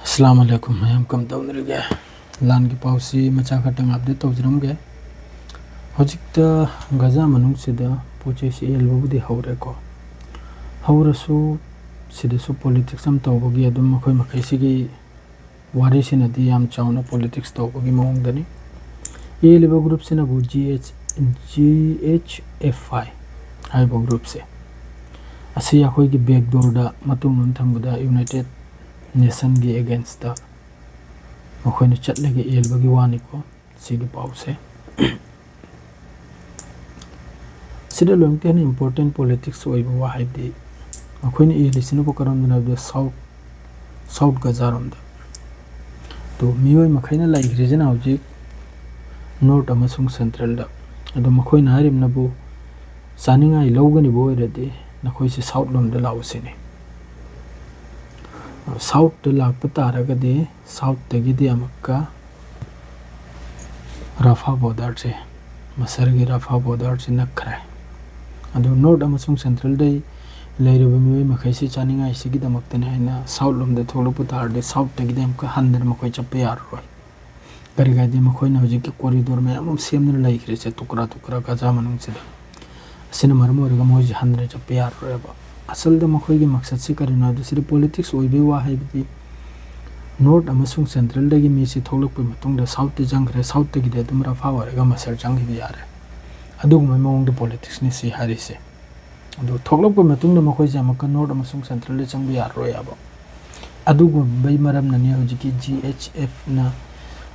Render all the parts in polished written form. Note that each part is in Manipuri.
Assalamu alaikum mayam kam tawnrige lan gi pausi macha khatang update tawjramge hojikta gaza manung sida poche si elbudi hawre ko hawrasu sida su politics am tawbagi adum makhoi makhaisi gi wari sinadi yam chawna politics tawbagi mawng dani elba group sina bu GHFI haiba group se asi akhoi gi backdoor da matung nun thambada United Nation gi against the makhoi chatle gi elba gi wani ko sigi pause sida longte an important politics oiba wa haidi makhoi ni elisinu ko karam na the south gazaram da to meoi makhaina lai region auji north amasung central da ado makhoi na harim na bu saninga I logani bo irade nakhoi se south lom da lawsini south to lakpa taragadi south tagidi amakka rafa border se masargi rafa border se nakhra adu north amasung central dai leiraba meoi makhaisi chaninga isigi damaktane haina south lomda tholopu tarde south tagidi amka handar makhoi chappe yarroi garigadi makhoi na hojiki corridor me amam semna laikre se tukra gaza manung se asina marmo rega moji handre chappe yarroi ba asal da makhoi gi maksad si karina du sir politics oibe wa haibdi north amasung central da gi mi si tholok pe matung da south te jangre south te gi de dumra fa wa ga masar jang gi yare adu mai mong da politics ni si hari se adu tholok pe matung da makhoi jama ka north amasung central le jang bi yaro ya ba adu gu bai maram na ni hoji ki GHF na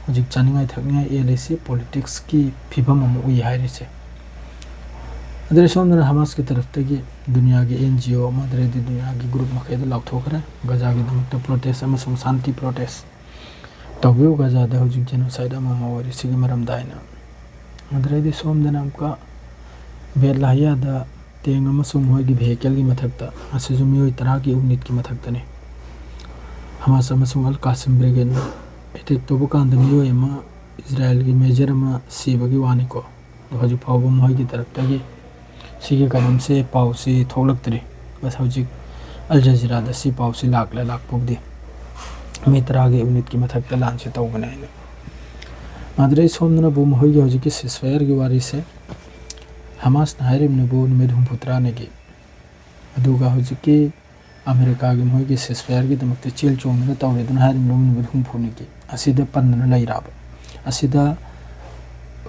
hoji chaningai thakni LAC politics ki phibam am ui hari se adre somna hamas ki taraf tagi दुनिया के NGO मदरे दी दुनिया की ग्रुप मखेद लाउथोखरे गजा के दमकता प्रोटेस्ट अमसुंग शांति प्रोटेस्ट तबियो गजा द हुजिक जेनोसाइड अमा वरि सिगी मरम दाइना मदरे दी सोमदना अमका बेलाया द तेंग अमसुंग होय की vehicle की मथकता असजु मियोय तरा की यूनिट की मथकतने हमास अमसुंग अल कासिम ब्रिगेड एटेक तोबो कांद मियोय अमा इजराइल की मेजर अमा सीबगी वानी को हजु फावबम होय की तरफ तगी सिगे कदम से पाउसी थोलक्तरी बस हौजिक अल जजीरा द सी पाउसी लाकपुगदी मित्रा के यूनिट की मथक लान से तौबने है मादरे सोमना बु महौगी हौजिक सिसफायर की वारी से हमास नाहरिम ने बु निमेद हुपुत्रा ने की अदुगा हौजिक अमेरिका की महौगी सिसफायर की दमकते चेल चोंगना तौरे दन हारिम लोम निमेद हुपुनी की असिदा पन्नना लैराब असिदा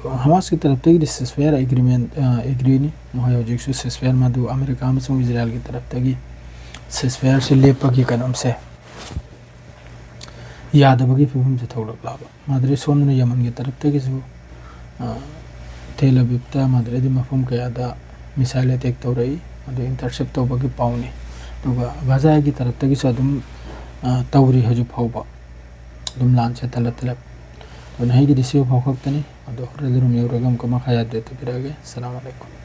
हमास की तरफ तक सिसफायर एग्रीमेंट एग्री नहीं महय हौजिक सु सिसफायर मधु अमेरिका में इजराइल की तरफ तक सिसफायर से लेपगी कदम से यादबगी फिल्म से थोड़क लाबा मादरे सोमन यमन की तरफ तक सु तेल अविप्ता मादरे दी मफहम कयादा मिसाइल अटैक तौरई अदु इंटरसेप्ट तौबगी पाउनी दुगा गाजा की तरफ तक सु अदुम तौरी हजु फाउबा दुम लान से तलत तो नहीं की दिसियो फाउखतनी अदो रेलरुम योरगम कमा खाया देते बिरागे अस्सलाम वालेकुम।